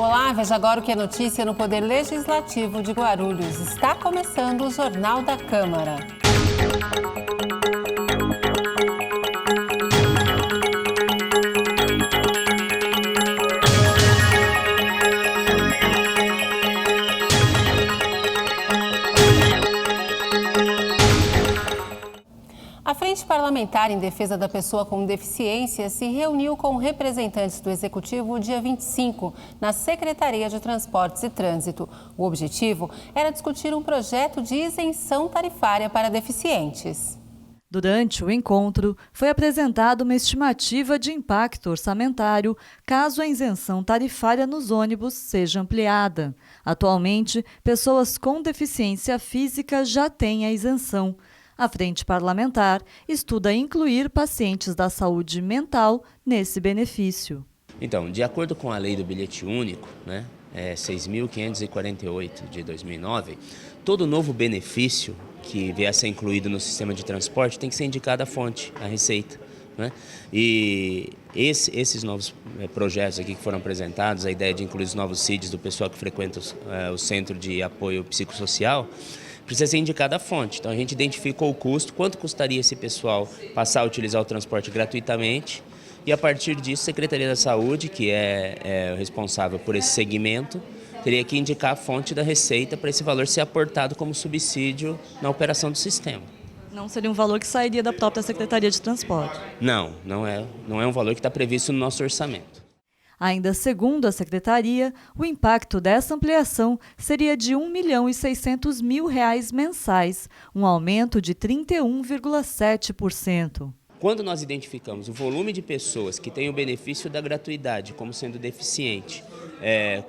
Olá, veja agora o que é notícia no Poder Legislativo de Guarulhos. Está começando o Jornal da Câmara. A Frente Parlamentar em Defesa da Pessoa com Deficiência se reuniu com representantes do Executivo dia 25, na Secretaria de Transportes e Trânsito. O objetivo era discutir um projeto de isenção tarifária para deficientes. Durante o encontro, foi apresentada uma estimativa de impacto orçamentário caso a isenção tarifária nos ônibus seja ampliada. Atualmente, pessoas com deficiência física já têm a isenção. A Frente Parlamentar estuda incluir pacientes da saúde mental nesse benefício. Então, de acordo com a lei do bilhete único, 6.548 de 2009, todo novo benefício que vier a ser incluído no sistema de transporte tem que ser indicado a fonte, a receita. E esses novos projetos aqui que foram apresentados, a ideia de incluir os novos CIDs do pessoal que frequenta o Centro de Apoio Psicossocial, precisa ser indicada a fonte. Então a gente identificou o custo, quanto custaria esse pessoal passar a utilizar o transporte gratuitamente, e a partir disso a Secretaria da Saúde, que é responsável por esse segmento, teria que indicar a fonte da receita para esse valor ser aportado como subsídio na operação do sistema. Não seria um valor que sairia da própria Secretaria de Transporte? Não é um valor que está previsto no nosso orçamento. Ainda segundo a Secretaria, o impacto dessa ampliação seria de R$ 1.600.000 mensais, um aumento de 31,7%. Quando nós identificamos o volume de pessoas que têm o benefício da gratuidade como sendo deficiente,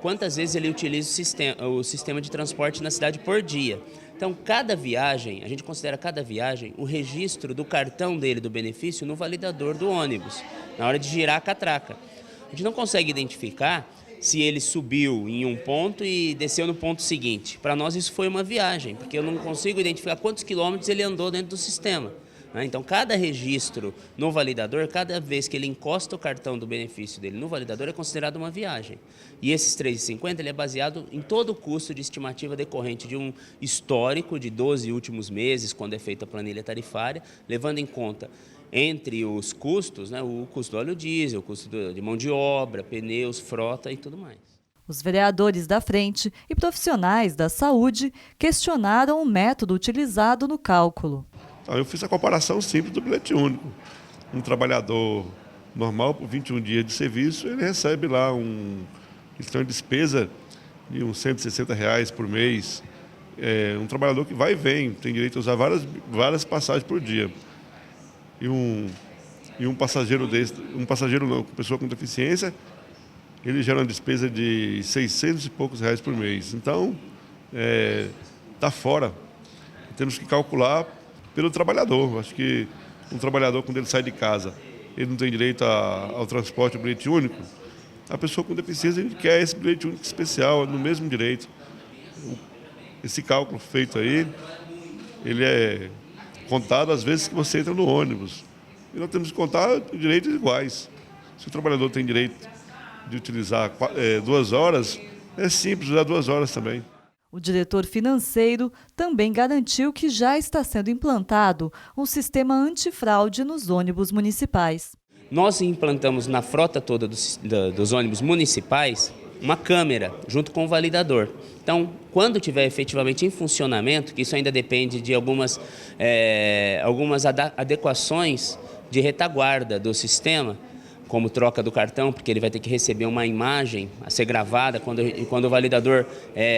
quantas vezes ele utiliza o sistema de transporte na cidade por dia. Então, cada viagem, a gente considera cada viagem o registro do cartão dele, do benefício, no validador do ônibus, na hora de girar a catraca. A gente não consegue identificar se ele subiu em um ponto e desceu no ponto seguinte. Para nós isso foi uma viagem, porque eu não consigo identificar quantos quilômetros ele andou dentro do sistema. Então, cada registro no validador, cada vez que ele encosta o cartão do benefício dele no validador, é considerado uma viagem. E esses R$ 3,50 ele é baseado em todo o custo de estimativa decorrente de um histórico de 12 últimos meses, quando é feita a planilha tarifária, levando em conta entre os custos, o custo do óleo diesel, o custo de mão de obra, pneus, frota e tudo mais. Os vereadores da frente e profissionais da saúde questionaram o método utilizado no cálculo. Eu fiz a comparação simples do bilhete único. Um trabalhador normal, por 21 dias de serviço, ele recebe lá eles têm uma despesa de uns R$ 160 por mês. Um trabalhador que vai e vem, tem direito a usar várias passagens por dia. E um passageiro não, pessoa com deficiência, ele gera uma despesa de R$ 600 e poucos por mês. Então, está fora. Temos que calcular pelo trabalhador. Acho que um trabalhador, quando ele sai de casa, ele não tem direito ao transporte, ao bilhete único. A pessoa com deficiência, ele quer esse bilhete único especial, no mesmo direito. Esse cálculo feito aí, ele é contado às vezes que você entra no ônibus. E nós temos que contar direitos iguais. Se o trabalhador tem direito de utilizar 2 horas, é simples usar 2 horas também. O diretor financeiro também garantiu que já está sendo implantado um sistema antifraude nos ônibus municipais. Nós implantamos na frota toda dos ônibus municipais uma câmera junto com o validador. Então, quando tiver efetivamente em funcionamento, que isso ainda depende de algumas adequações de retaguarda do sistema, como troca do cartão, porque ele vai ter que receber uma imagem a ser gravada quando o validador,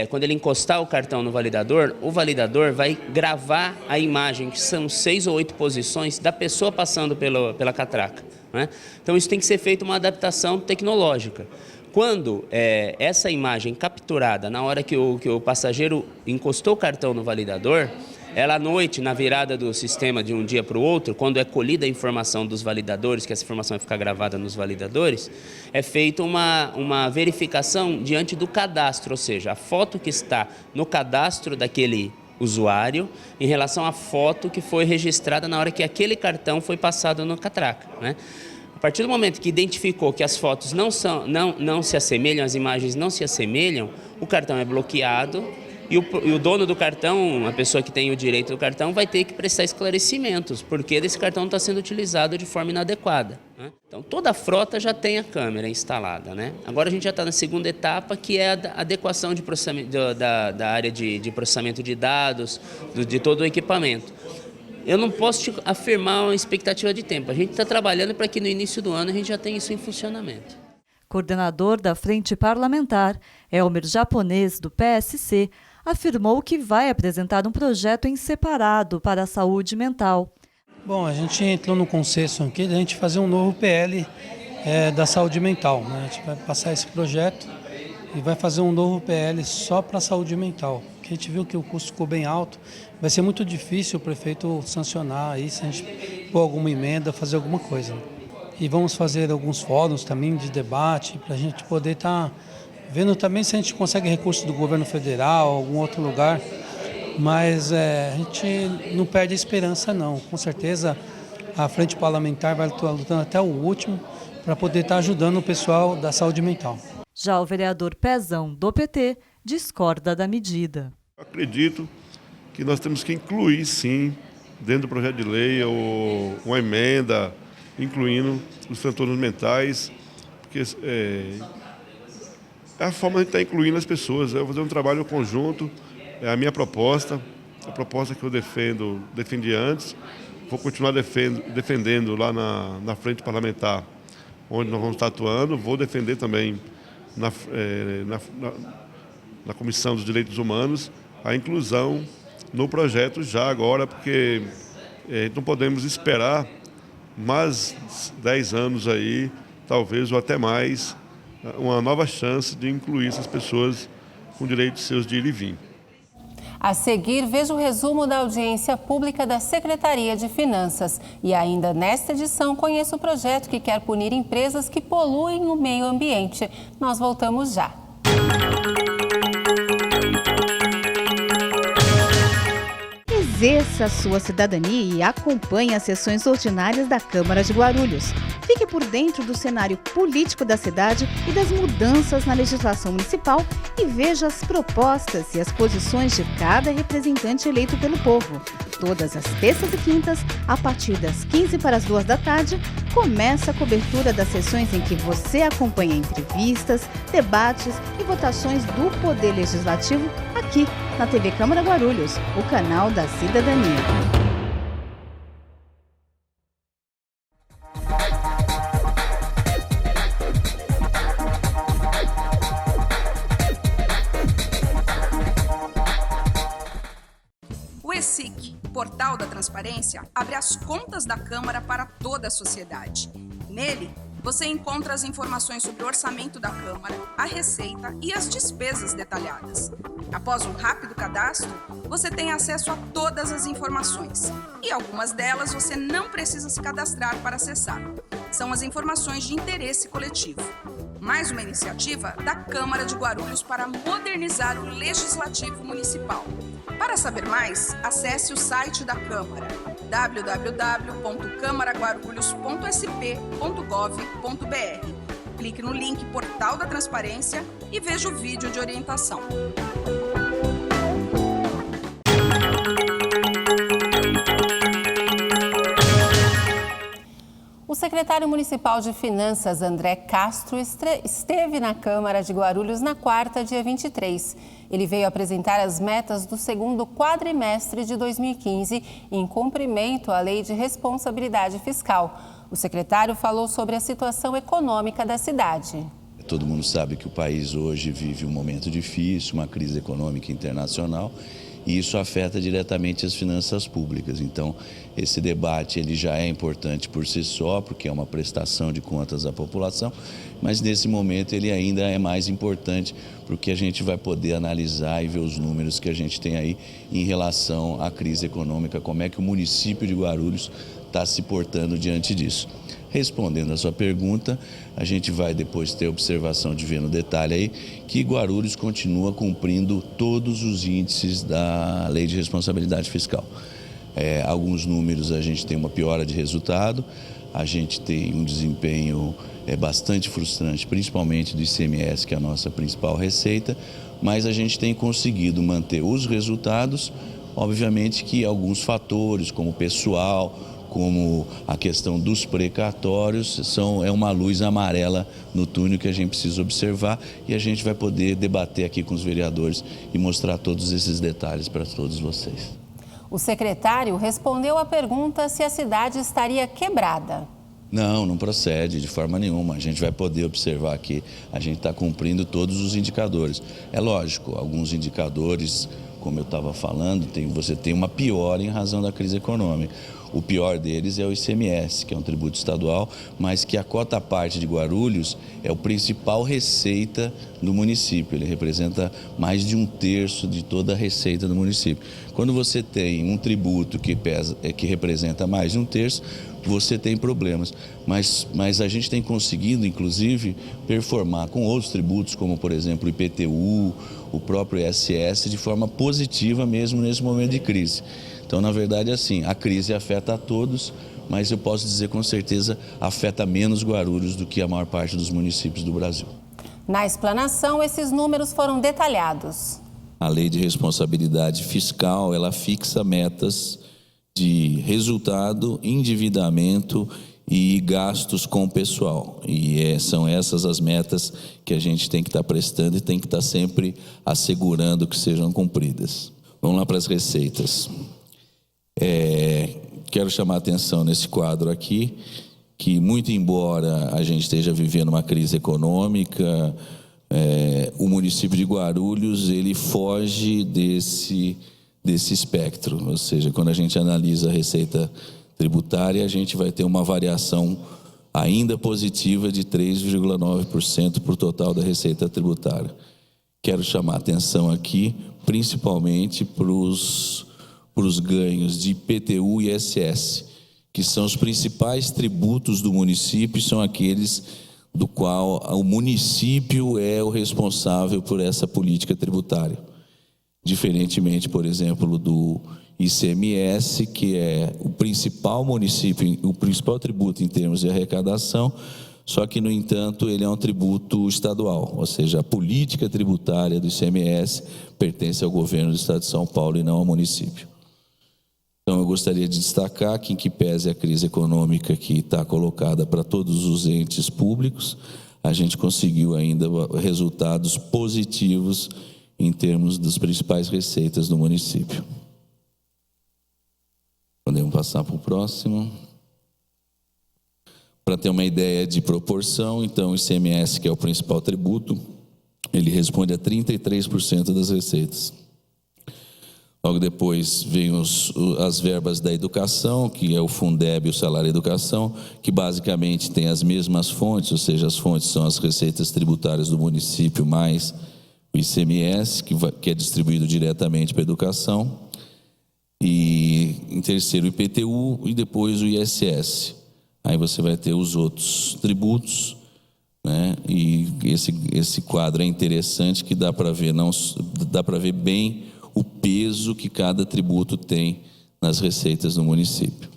quando ele encostar o cartão no validador, o validador vai gravar a imagem, que são 6 ou 8 posições da pessoa passando pela catraca. Então isso tem que ser feito uma adaptação tecnológica. Quando essa imagem capturada, na hora que o passageiro encostou o cartão no validador, ela à noite, na virada do sistema de um dia para o outro, quando é colhida a informação dos validadores, que essa informação vai ficar gravada nos validadores, é feita uma verificação diante do cadastro, ou seja, a foto que está no cadastro daquele usuário em relação à foto que foi registrada na hora que aquele cartão foi passado no catraca, A partir do momento que identificou que as fotos não se assemelham, as imagens não se assemelham, o cartão é bloqueado e o dono do cartão, a pessoa que tem o direito do cartão, vai ter que prestar esclarecimentos, porque esse cartão está sendo utilizado de forma inadequada, né? Então, toda a frota já tem a câmera instalada, né? Agora a gente já está na segunda etapa, que é a adequação de processamento, da área de processamento de dados, de todo o equipamento. Eu não posso te afirmar uma expectativa de tempo. A gente está trabalhando para que no início do ano a gente já tenha isso em funcionamento. Coordenador da Frente Parlamentar, Elmer Japonês, do PSC, afirmou que vai apresentar um projeto em separado para a saúde mental. Bom, a gente entrou no consenso aqui de a gente fazer um novo PL da saúde mental, né? A gente vai passar esse projeto e vai fazer um novo PL só para a saúde mental. Porque a gente viu que o custo ficou bem alto, vai ser muito difícil o prefeito sancionar aí, se a gente pôr alguma emenda, fazer alguma coisa. E vamos fazer alguns fóruns também de debate, para a gente poder estar vendo também se a gente consegue recursos do governo federal, algum outro lugar. Mas a gente não perde a esperança não, com certeza a Frente Parlamentar vai estar lutando até o último para poder estar ajudando o pessoal da saúde mental. Já o vereador Pezão, do PT, discorda da medida. Acredito que nós temos que incluir, sim, dentro do projeto de lei, uma emenda, incluindo os transtornos mentais, porque é a forma de estar incluindo as pessoas. Eu vou fazer um trabalho conjunto, é a minha proposta, a proposta que eu defendi antes, vou continuar defendendo lá na Frente Parlamentar, onde nós vamos estar atuando, vou defender também na Comissão dos Direitos Humanos a inclusão no projeto já agora, porque não podemos esperar mais 10 anos aí, talvez, ou até mais, uma nova chance de incluir essas pessoas com direitos seus de ir e vir. A seguir, veja o resumo da audiência pública da Secretaria de Finanças. E ainda nesta edição, conheça o projeto que quer punir empresas que poluem o meio ambiente. Nós voltamos já. Exerça a sua cidadania e acompanhe as sessões ordinárias da Câmara de Guarulhos. Fique por dentro do cenário político da cidade e das mudanças na legislação municipal e veja as propostas e as posições de cada representante eleito pelo povo. Todas as terças e quintas, a partir das 15 para as 2 da tarde, começa a cobertura das sessões em que você acompanha entrevistas, debates e votações do Poder Legislativo aqui na TV Câmara Guarulhos, o canal da cidadania. O ESIC, Portal da Transparência, abre as contas da Câmara para toda a sociedade. Nele, você encontra as informações sobre o orçamento da Câmara, a receita e as despesas detalhadas. Após um rápido cadastro, você tem acesso a todas as informações. E algumas delas você não precisa se cadastrar para acessar. São as informações de interesse coletivo. Mais uma iniciativa da Câmara de Guarulhos para modernizar o Legislativo Municipal. Para saber mais, acesse o site da Câmara, www.camaraguarulhos.sp.gov.br. Clique no link Portal da Transparência e veja o vídeo de orientação. O secretário municipal de Finanças, André Castro, esteve na Câmara de Guarulhos na quarta, dia 23. Ele veio apresentar as metas do segundo quadrimestre de 2015 em cumprimento à Lei de Responsabilidade Fiscal. O secretário falou sobre a situação econômica da cidade. Todo mundo sabe que o país hoje vive um momento difícil, uma crise econômica internacional, e isso afeta diretamente as finanças públicas. Então, esse debate ele já é importante por si só, porque é uma prestação de contas à população, mas nesse momento ele ainda é mais importante, porque a gente vai poder analisar e ver os números que a gente tem aí em relação à crise econômica, como é que o município de Guarulhos está se portando diante disso. Respondendo a sua pergunta, a gente vai depois ter observação de ver no detalhe aí que Guarulhos continua cumprindo todos os índices da Lei de Responsabilidade Fiscal. Alguns números a gente tem uma piora de resultado, a gente tem um desempenho bastante frustrante, principalmente do ICMS, que é a nossa principal receita, mas a gente tem conseguido manter os resultados. Obviamente que alguns fatores, como o pessoal, como a questão dos precatórios, é uma luz amarela no túnel que a gente precisa observar, e a gente vai poder debater aqui com os vereadores e mostrar todos esses detalhes para todos vocês. O secretário respondeu à pergunta se a cidade estaria quebrada. Não procede de forma nenhuma. A gente vai poder observar que a gente está cumprindo todos os indicadores. É lógico, alguns indicadores, como eu estava falando, você tem uma piora em razão da crise econômica. O pior deles é o ICMS, que é um tributo estadual, mas que a cota parte de Guarulhos é a principal receita do município. Ele representa mais de 1/3 de toda a receita do município. Quando você tem um tributo que representa mais de 1/3, você tem problemas. Mas a gente tem conseguido, inclusive, performar com outros tributos, como, por exemplo, o IPTU, o próprio ISS, de forma positiva mesmo nesse momento de crise. Então, na verdade, assim, a crise afeta a todos, mas eu posso dizer com certeza afeta menos Guarulhos do que a maior parte dos municípios do Brasil. Na explanação, esses números foram detalhados. A Lei de Responsabilidade Fiscal, ela fixa metas de resultado, endividamento e gastos com o pessoal. E são essas as metas que a gente tem que estar prestando e tem que estar sempre assegurando que sejam cumpridas. Vamos lá para as receitas. Quero chamar a atenção nesse quadro aqui, que muito embora a gente esteja vivendo uma crise econômica, o município de Guarulhos, ele foge desse espectro. Ou seja, quando a gente analisa a receita tributária, a gente vai ter uma variação ainda positiva de 3,9% por total da receita tributária. Quero chamar a atenção aqui, principalmente para os ganhos de IPTU e ISS, que são os principais tributos do município, são aqueles do qual o município é o responsável por essa política tributária. Diferentemente, por exemplo, do ICMS, que é o principal tributo em termos de arrecadação, só que, no entanto, ele é um tributo estadual, ou seja, a política tributária do ICMS pertence ao governo do estado de São Paulo e não ao município. Então, eu gostaria de destacar que, em que pese a crise econômica que está colocada para todos os entes públicos, a gente conseguiu ainda resultados positivos em termos das principais receitas do município. Podemos passar para o próximo. Para ter uma ideia de proporção, então, o ICMS, que é o principal tributo, ele responde a 33% das receitas. Logo depois vem as verbas da educação, que é o Fundeb e o salário educação, que basicamente tem as mesmas fontes, ou seja, as fontes são as receitas tributárias do município mais o ICMS, que é distribuído diretamente para a educação. E em terceiro o IPTU e depois o ISS. Aí você vai ter os outros tributos, né? E esse quadro é interessante, que dá para ver bem o peso que cada tributo tem nas receitas do município.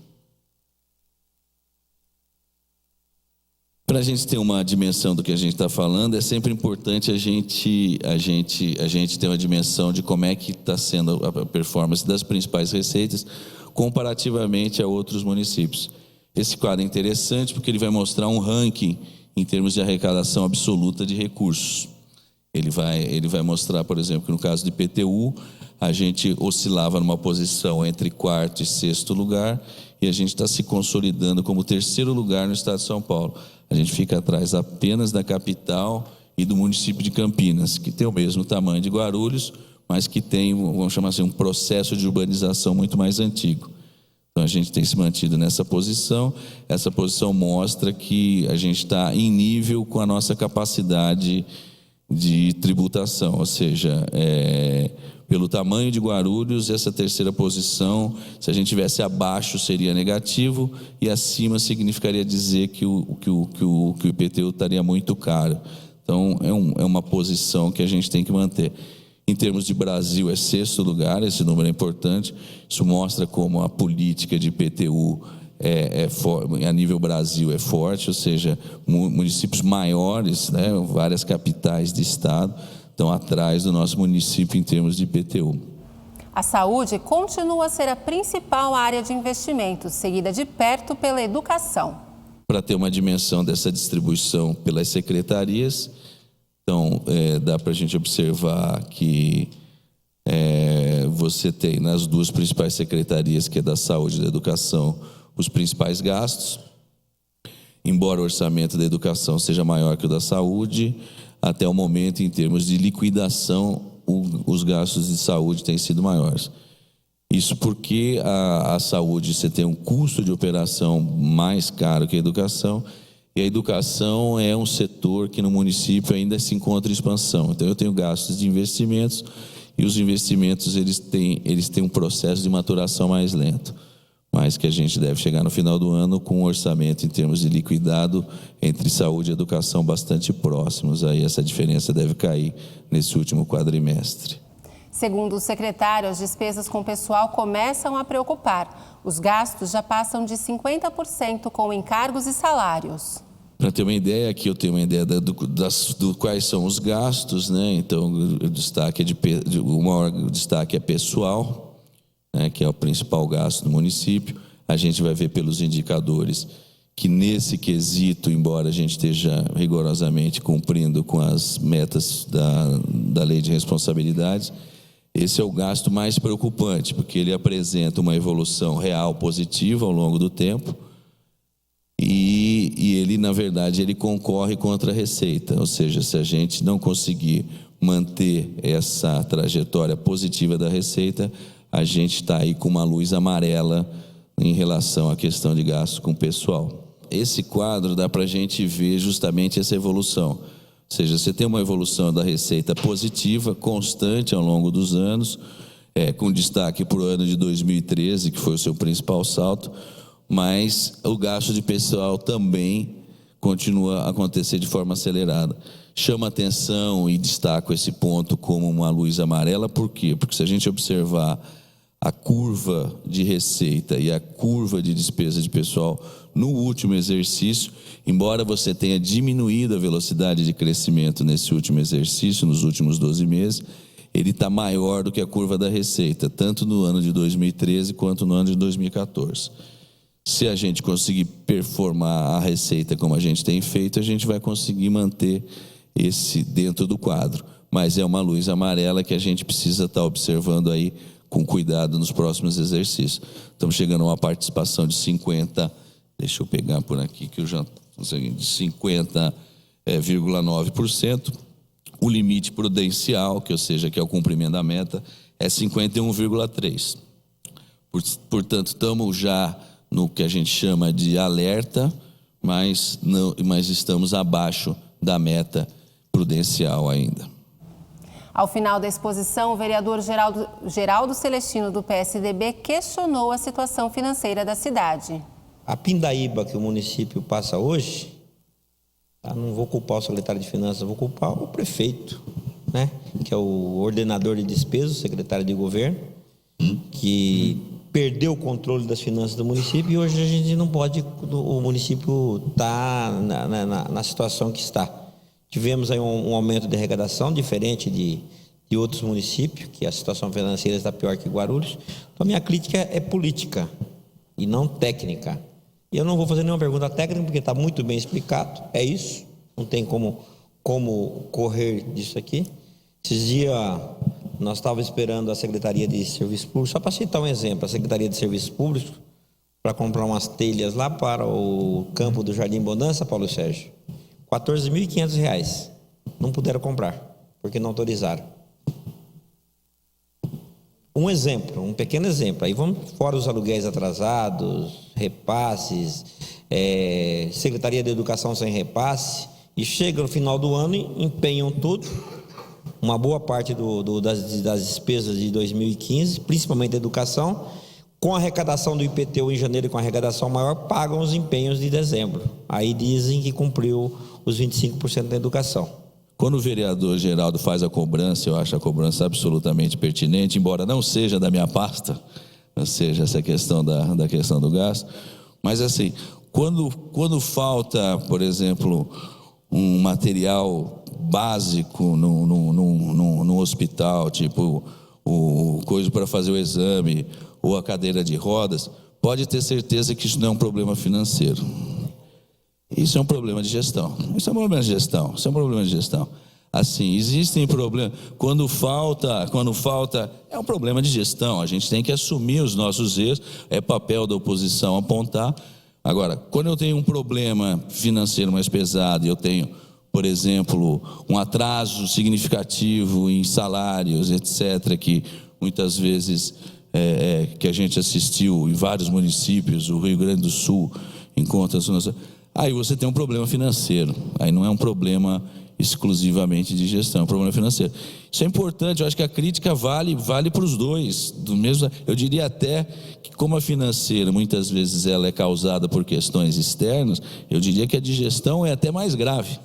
Para a gente ter uma dimensão do que a gente está falando, é sempre importante a gente ter uma dimensão de como é que está sendo a performance das principais receitas comparativamente a outros municípios. Esse quadro é interessante porque ele vai mostrar um ranking em termos de arrecadação absoluta de recursos. Ele vai mostrar, por exemplo, que no caso do IPTU, a gente oscilava numa posição entre 4º e 6º lugar, e a gente está se consolidando como 3º lugar no estado de São Paulo. A gente fica atrás apenas da capital e do município de Campinas, que tem o mesmo tamanho de Guarulhos, mas que tem, vamos chamar assim, um processo de urbanização muito mais antigo. Então a gente tem se mantido nessa posição. Essa posição mostra que a gente está em nível com a nossa capacidade de tributação, ou seja, pelo tamanho de Guarulhos, essa terceira posição, se a gente tivesse abaixo seria negativo e acima significaria dizer que o IPTU estaria muito caro. Então é uma posição que a gente tem que manter. Em termos de Brasil, é 6º lugar, esse número é importante. Isso mostra como a política de IPTU a nível Brasil é forte, ou seja, municípios maiores, né, várias capitais de estado estão atrás do nosso município em termos de IPTU. A saúde continua a ser a principal área de investimento, seguida de perto pela educação. Para ter uma dimensão dessa distribuição pelas secretarias, então dá para a gente observar que você tem nas duas principais secretarias, que é da saúde e da educação, os principais gastos. Embora o orçamento da educação seja maior que o da saúde, até o momento, em termos de liquidação, os gastos de saúde têm sido maiores. Isso porque a saúde, você tem um custo de operação mais caro que a educação, e a educação é um setor que no município ainda se encontra em expansão. Então eu tenho gastos de investimentos, e os investimentos eles têm um processo de maturação mais lento, mas que a gente deve chegar no final do ano com um orçamento em termos de liquidado entre saúde e educação bastante próximos. Aí essa diferença deve cair nesse último quadrimestre. Segundo o secretário, as despesas com pessoal começam a preocupar. Os gastos já passam de 50% com encargos e salários. Para ter uma ideia, aqui eu tenho uma ideia do quais são os gastos, né? Então, o destaque é pessoal, né? Que é o principal gasto do município. A gente vai ver pelos indicadores que nesse quesito, embora a gente esteja rigorosamente cumprindo com as metas da lei de responsabilidades, esse é o gasto mais preocupante, porque ele apresenta uma evolução real positiva ao longo do tempo e ele, na verdade, ele concorre contra a receita. Ou seja, se a gente não conseguir manter essa trajetória positiva da receita, a gente está aí com uma luz amarela em relação à questão de gastos com o pessoal. Esse quadro dá para a gente ver justamente essa evolução. Ou seja, você tem uma evolução da receita positiva, constante ao longo dos anos, com destaque para o ano de 2013, que foi o seu principal salto, mas o gasto de pessoal também continua a acontecer de forma acelerada. Chama atenção e destaco esse ponto como uma luz amarela, por quê? Porque se a gente observar a curva de receita e a curva de despesa de pessoal no último exercício, embora você tenha diminuído a velocidade de crescimento nesse último exercício, nos últimos 12 meses, ele está maior do que a curva da receita, tanto no ano de 2013 quanto no ano de 2014. Se a gente conseguir performar a receita como a gente tem feito, a gente vai conseguir manter esse dentro do quadro. Mas é uma luz amarela que a gente precisa estar observando aí com cuidado nos próximos exercícios. Estamos chegando a uma participação de 50%, deixa eu pegar por aqui que eu já consegui, de 50,9%. O limite prudencial, que é o cumprimento da meta, é 51,3%. Portanto, estamos já no que a gente chama de alerta, mas estamos abaixo da meta prudencial ainda. Ao final da exposição, o vereador Geraldo Celestino, do PSDB, questionou a situação financeira da cidade. A pindaíba que o município passa hoje, não vou culpar o secretário de Finanças, vou culpar o prefeito, né? Que é o ordenador de despesas, o secretário de governo, que perdeu o controle das finanças do município e hoje a gente não pode, o município está na situação que está. Tivemos aí um aumento de arrecadação diferente de outros municípios, que a situação financeira está pior que Guarulhos. Então, a minha crítica é política e não técnica. E eu não vou fazer nenhuma pergunta técnica, porque está muito bem explicado, é isso, não tem como correr disso aqui. Esses dias nós estávamos esperando a Secretaria de Serviços Públicos, só para citar um exemplo, a Secretaria de Serviços Públicos, para comprar umas telhas lá para o campo do Jardim Bonança, Paulo Sérgio. R$14.500, não puderam comprar, porque não autorizaram. Um exemplo, um pequeno exemplo, aí vamos fora os aluguéis atrasados, repasses, Secretaria de Educação sem repasse, e chega no final do ano e empenham tudo, uma boa parte das despesas de 2015, principalmente a educação, com a arrecadação do IPTU em janeiro e com a arrecadação maior, pagam os empenhos de dezembro. Aí dizem que cumpriu os 25% da educação. Quando o vereador Geraldo faz a cobrança, eu acho a cobrança absolutamente pertinente, embora não seja da minha pasta, ou seja, essa questão da questão do gasto, Mas assim, quando falta, por exemplo, um material básico no hospital, tipo o coisa para fazer o exame ou a cadeira de rodas, pode ter certeza que isso não é um problema financeiro. Isso é um problema de gestão. Isso é um problema de gestão. Assim, existem problemas. Quando falta, é um problema de gestão. A gente tem que assumir os nossos erros. É papel da oposição apontar. Agora, quando eu tenho um problema financeiro mais pesado e eu tenho, por exemplo, um atraso significativo em salários, etc., que muitas vezes que a gente assistiu em vários municípios, o Rio Grande do Sul, em contas, aí você tem um problema financeiro. Aí não é um problema exclusivamente de gestão, é um problema financeiro. Isso é importante, eu acho que a crítica vale para os dois. Eu diria até que, como a financeira muitas vezes ela é causada por questões externas, eu diria que a de gestão é até mais grave.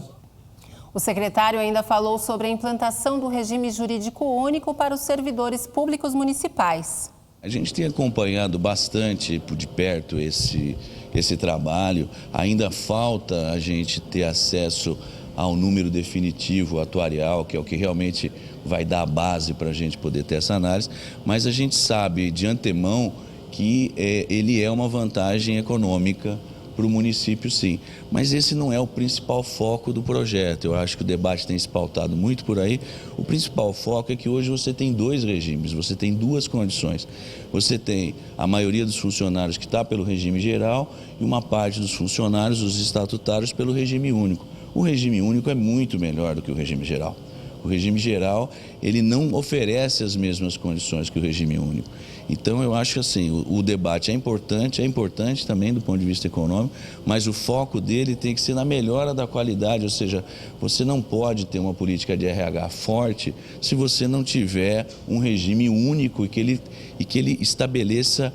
O secretário ainda falou sobre a implantação do regime jurídico único para os servidores públicos municipais. A gente tem acompanhado bastante de perto esse trabalho. Ainda falta a gente ter acesso ao número definitivo atuarial, que é o que realmente vai dar a base para a gente poder ter essa análise, mas a gente sabe de antemão que ele é uma vantagem econômica para o município, sim. Mas esse não é o principal foco do projeto. Eu acho que o debate tem se pautado muito por aí. O principal foco é que hoje você tem dois regimes, você tem duas condições. Você tem a maioria dos funcionários que está pelo regime geral e uma parte dos funcionários, os estatutários, pelo regime único. O regime único é muito melhor do que o regime geral. O regime geral, ele não oferece as mesmas condições que o regime único. Então, eu acho que assim, o debate é importante também do ponto de vista econômico, mas o foco dele tem que ser na melhora da qualidade, ou seja, você não pode ter uma política de RH forte se você não tiver um regime único e que ele estabeleça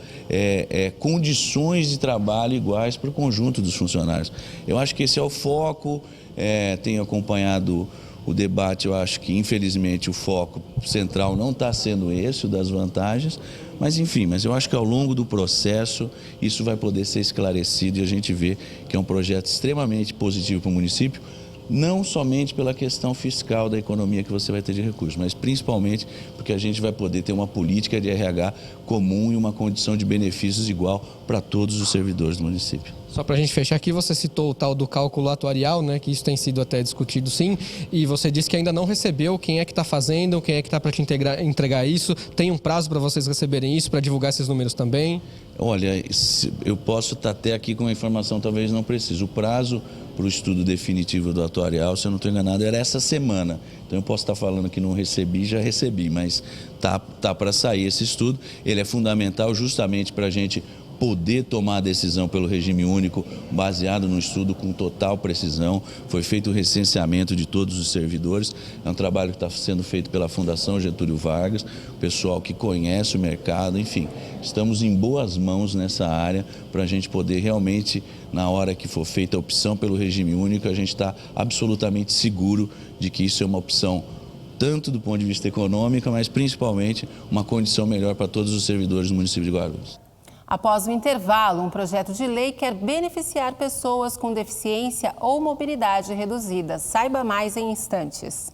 condições de trabalho iguais para o conjunto dos funcionários. Eu acho que esse é o foco, tenho acompanhado o debate, eu acho que infelizmente o foco central não está sendo esse, o das vantagens, mas enfim, eu acho que ao longo do processo isso vai poder ser esclarecido e a gente vê que é um projeto extremamente positivo para o município, não somente pela questão fiscal da economia que você vai ter de recursos, mas principalmente porque a gente vai poder ter uma política de RH comum e uma condição de benefícios igual para todos os servidores do município. Só para a gente fechar aqui, você citou o tal do cálculo atuarial, né, que isso tem sido até discutido sim, e você disse que ainda não recebeu, quem é que está fazendo, quem é que está para te entregar isso, tem um prazo para vocês receberem isso, para divulgar esses números também? Olha, eu posso estar até aqui com uma informação talvez não precise. O prazo para o estudo definitivo do atuarial, se eu não estou enganado, era essa semana. Então eu posso estar falando que não recebi, já recebi, mas tá para sair esse estudo. Ele é fundamental justamente para a gente poder tomar a decisão pelo regime único, baseado no estudo com total precisão. Foi feito o recenseamento de todos os servidores, é um trabalho que está sendo feito pela Fundação Getúlio Vargas, pessoal que conhece o mercado, enfim, estamos em boas mãos nessa área para a gente poder realmente, na hora que for feita a opção pelo regime único, a gente está absolutamente seguro de que isso é uma opção tanto do ponto de vista econômico, mas principalmente uma condição melhor para todos os servidores do município de Guarulhos. Após o intervalo, um projeto de lei quer beneficiar pessoas com deficiência ou mobilidade reduzida. Saiba mais em instantes.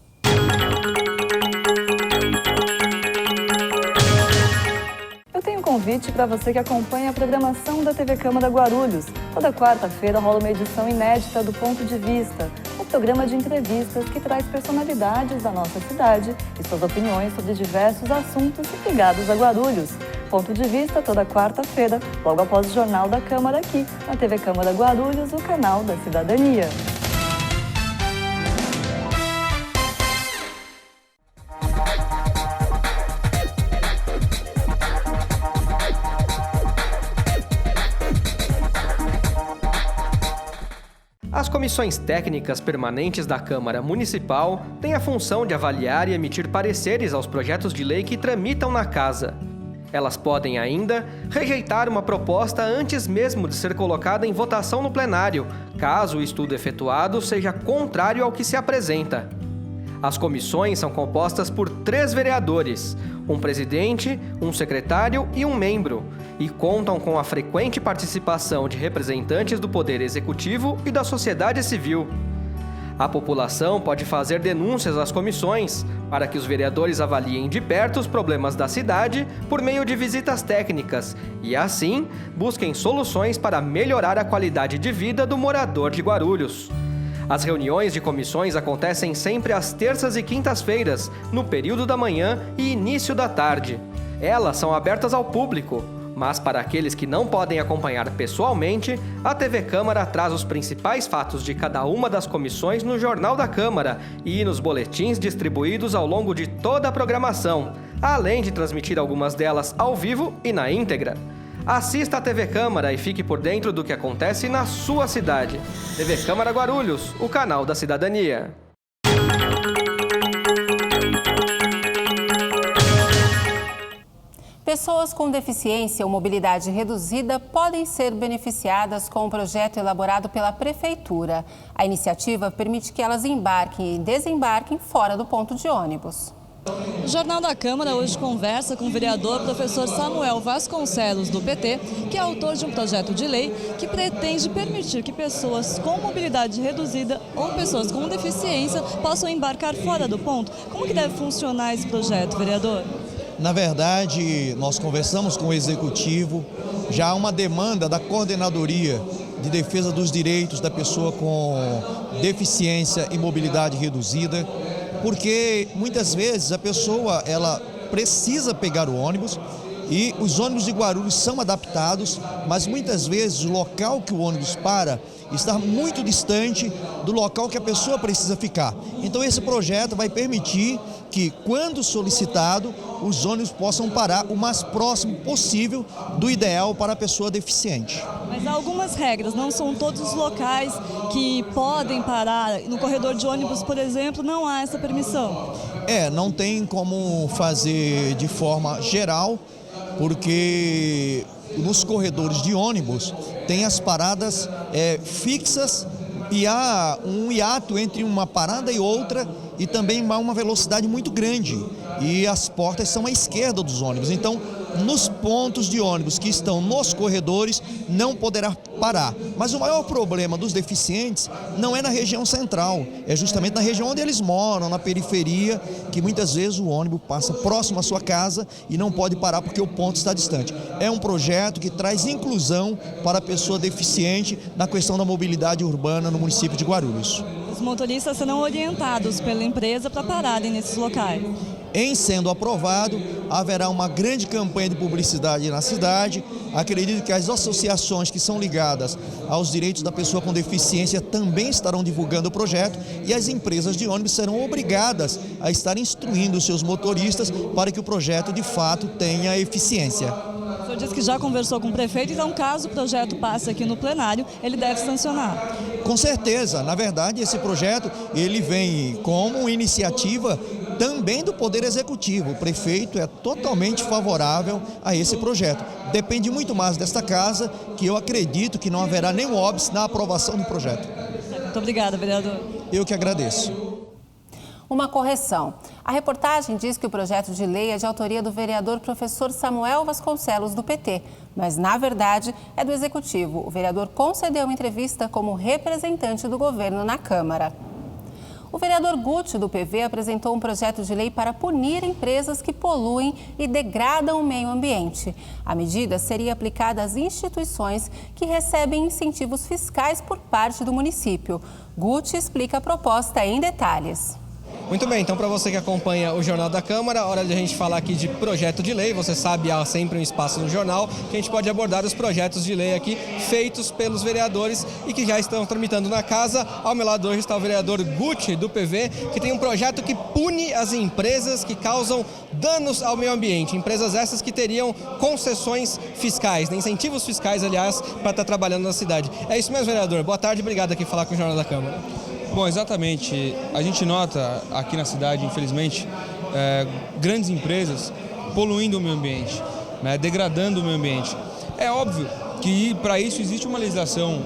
Eu tenho um convite para você que acompanha a programação da TV Câmara Guarulhos. Toda quarta-feira rola uma edição inédita do Ponto de Vista, um programa de entrevistas que traz personalidades da nossa cidade e suas opiniões sobre diversos assuntos ligados a Guarulhos. Ponto de Vista toda quarta-feira, logo após o Jornal da Câmara aqui, na TV Câmara Guarulhos, o canal da cidadania. As comissões técnicas permanentes da Câmara Municipal têm a função de avaliar e emitir pareceres aos projetos de lei que tramitam na Casa. Elas podem ainda rejeitar uma proposta antes mesmo de ser colocada em votação no plenário, caso o estudo efetuado seja contrário ao que se apresenta. As comissões são compostas por 3 vereadores, um presidente, um secretário e um membro, e contam com a frequente participação de representantes do Poder Executivo e da sociedade civil. A população pode fazer denúncias às comissões para que os vereadores avaliem de perto os problemas da cidade por meio de visitas técnicas e, assim, busquem soluções para melhorar a qualidade de vida do morador de Guarulhos. As reuniões de comissões acontecem sempre às terças e quintas-feiras, no período da manhã e início da tarde. Elas são abertas ao público, mas para aqueles que não podem acompanhar pessoalmente, a TV Câmara traz os principais fatos de cada uma das comissões no Jornal da Câmara e nos boletins distribuídos ao longo de toda a programação, além de transmitir algumas delas ao vivo e na íntegra. Assista a TV Câmara e fique por dentro do que acontece na sua cidade. TV Câmara Guarulhos, o canal da cidadania. Pessoas com deficiência ou mobilidade reduzida podem ser beneficiadas com um projeto elaborado pela Prefeitura. A iniciativa permite que elas embarquem e desembarquem fora do ponto de ônibus. O Jornal da Câmara hoje conversa com o vereador professor Samuel Vasconcelos, do PT, que é autor de um projeto de lei que pretende permitir que pessoas com mobilidade reduzida ou pessoas com deficiência possam embarcar fora do ponto. Como que deve funcionar esse projeto, vereador? Na verdade, nós conversamos com o Executivo, já há uma demanda da Coordenadoria de Defesa dos Direitos da Pessoa com Deficiência e Mobilidade Reduzida, porque muitas vezes a pessoa ela precisa pegar o ônibus e os ônibus de Guarulhos são adaptados, mas muitas vezes o local que o ônibus para está muito distante do local que a pessoa precisa ficar. Então esse projeto vai permitir que, quando solicitado, os ônibus possam parar o mais próximo possível do ideal para a pessoa deficiente. Mas há algumas regras, não são todos os locais que podem parar. No corredor de ônibus, por exemplo, não há essa permissão. Não tem como fazer de forma geral, porque nos corredores de ônibus tem as paradas fixas e há um hiato entre uma parada e outra e também há uma velocidade muito grande e as portas são à esquerda dos ônibus. Então, nos pontos de ônibus que estão nos corredores não poderá parar. Mas o maior problema dos deficientes não é na região central, é justamente na região onde eles moram, na periferia, que muitas vezes o ônibus passa próximo à sua casa e não pode parar porque o ponto está distante. É um projeto que traz inclusão para a pessoa deficiente na questão da mobilidade urbana no município de Guarulhos. Os motoristas serão orientados pela empresa para pararem nesses locais. Em sendo aprovado, haverá uma grande campanha de publicidade na cidade. Acredito que as associações que são ligadas aos direitos da pessoa com deficiência também estarão divulgando o projeto e as empresas de ônibus serão obrigadas a estar instruindo os seus motoristas para que o projeto de fato tenha eficiência. O senhor disse que já conversou com o prefeito, então caso o projeto passe aqui no plenário, ele deve sancionar. Com certeza, na verdade esse projeto ele vem como iniciativa também do Poder Executivo. O prefeito é totalmente favorável a esse projeto. Depende muito mais desta casa, que eu acredito que não haverá nenhum óbice na aprovação do projeto. Muito obrigada, vereador. Eu que agradeço. Uma correção. A reportagem diz que o projeto de lei é de autoria do vereador professor Samuel Vasconcelos, do PT, mas, na verdade, é do Executivo. O vereador concedeu uma entrevista como representante do governo na Câmara. O vereador Guti, do PV, apresentou um projeto de lei para punir empresas que poluem e degradam o meio ambiente. A medida seria aplicada às instituições que recebem incentivos fiscais por parte do município. Guti explica a proposta em detalhes. Muito bem, então para você que acompanha o Jornal da Câmara, hora de a gente falar aqui de projeto de lei. Você sabe, há sempre um espaço no jornal que a gente pode abordar os projetos de lei aqui feitos pelos vereadores e que já estão tramitando na casa. Ao meu lado hoje está o vereador Guti, do PV, que tem um projeto que pune as empresas que causam danos ao meio ambiente. Empresas essas que teriam concessões fiscais, incentivos fiscais, aliás, para estar trabalhando na cidade. É isso mesmo, vereador. Boa tarde, obrigado aqui por falar com o Jornal da Câmara. Bom, exatamente. A gente nota aqui na cidade, infelizmente, grandes empresas poluindo o meio ambiente, degradando o meio ambiente. É óbvio que para isso existe uma legislação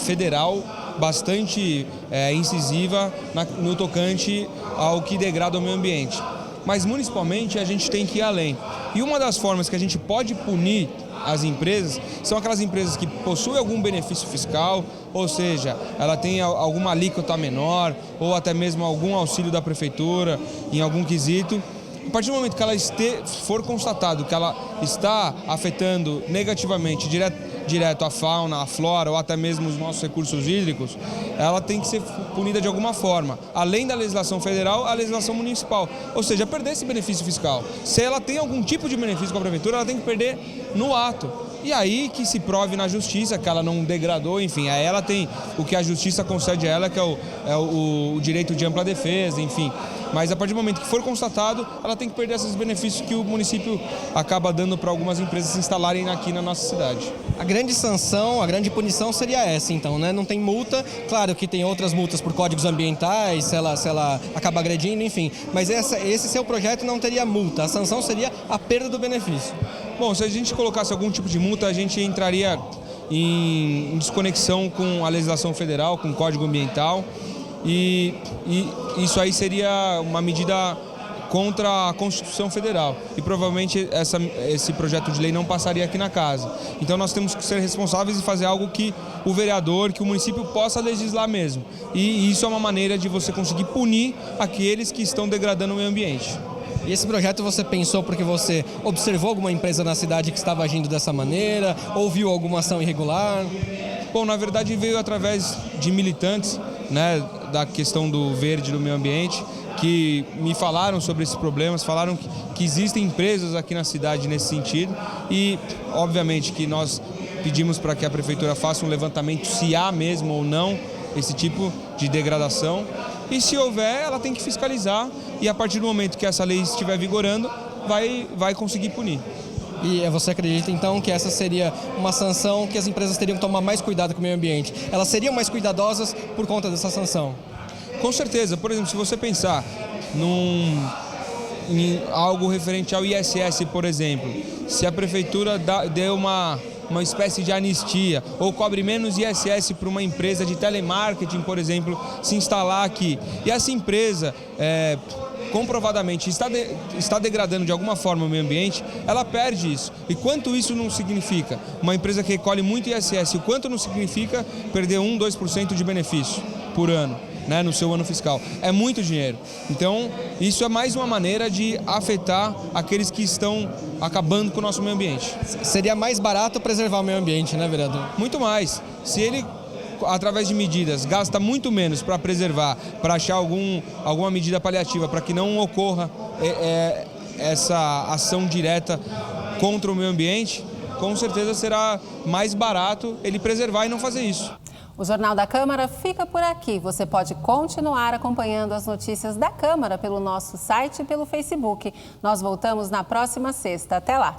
federal bastante incisiva no tocante ao que degrada o meio ambiente. Mas municipalmente a gente tem que ir além. E uma das formas que a gente pode punir as empresas são aquelas empresas que possuem algum benefício fiscal, ou seja, ela tem alguma alíquota menor ou até mesmo algum auxílio da prefeitura em algum quesito. A partir do momento que ela for constatado que ela está afetando negativamente direto a fauna, a flora ou até mesmo os nossos recursos hídricos, ela tem que ser punida de alguma forma, além da legislação federal, a legislação municipal, ou seja, perder esse benefício fiscal. Se ela tem algum tipo de benefício com a prefeitura, ela tem que perder no ato. E aí que se prove na justiça que ela não degradou, enfim, aí ela tem o que a justiça concede a ela, que é o direito de ampla defesa, enfim. Mas a partir do momento que for constatado, ela tem que perder esses benefícios que o município acaba dando para algumas empresas se instalarem aqui na nossa cidade. A grande sanção, a grande punição seria essa, então, né? Não tem multa, claro que tem outras multas por códigos ambientais, se ela acaba agredindo, enfim. Mas esse seu projeto não teria multa, a sanção seria a perda do benefício. Bom, se a gente colocasse algum tipo de multa, a gente entraria em desconexão com a legislação federal, com o Código Ambiental, e isso aí seria uma medida contra a Constituição Federal e provavelmente esse projeto de lei não passaria aqui na casa. Então nós temos que ser responsáveis e fazer algo que o vereador, que o município possa legislar mesmo. E isso é uma maneira de você conseguir punir aqueles que estão degradando o meio ambiente. E esse projeto você pensou porque você observou alguma empresa na cidade que estava agindo dessa maneira, ou viu alguma ação irregular? Bom, na verdade veio através de militantes, né, da questão do verde, do meio ambiente, que me falaram sobre esses problemas, falaram que existem empresas aqui na cidade nesse sentido e, obviamente, que nós pedimos para que a prefeitura faça um levantamento se há mesmo ou não esse tipo de degradação e se houver, ela tem que fiscalizar e a partir do momento que essa lei estiver vigorando, vai conseguir punir. E você acredita então que essa seria uma sanção que as empresas teriam que tomar mais cuidado com o meio ambiente? Elas seriam mais cuidadosas por conta dessa sanção? Com certeza. Por exemplo, se você pensar em algo referente ao ISS, por exemplo, se a prefeitura deu uma espécie de anistia ou cobre menos ISS para uma empresa de telemarketing, por exemplo, se instalar aqui, e essa empresa comprovadamente está degradando de alguma forma o meio ambiente, ela perde isso. E quanto isso não significa? Uma empresa que recolhe muito ISS, o quanto não significa perder 1, 2% de benefício por ano, né, no seu ano fiscal? É muito dinheiro. Então, isso é mais uma maneira de afetar aqueles que estão acabando com o nosso meio ambiente. Seria mais barato preservar o meio ambiente, né, vereador? Muito mais. Se ele, através de medidas, gasta muito menos para preservar, para achar alguma medida paliativa, para que não ocorra essa ação direta contra o meio ambiente, com certeza será mais barato ele preservar e não fazer isso. O Jornal da Câmara fica por aqui. Você pode continuar acompanhando as notícias da Câmara pelo nosso site e pelo Facebook. Nós voltamos na próxima sexta. Até lá!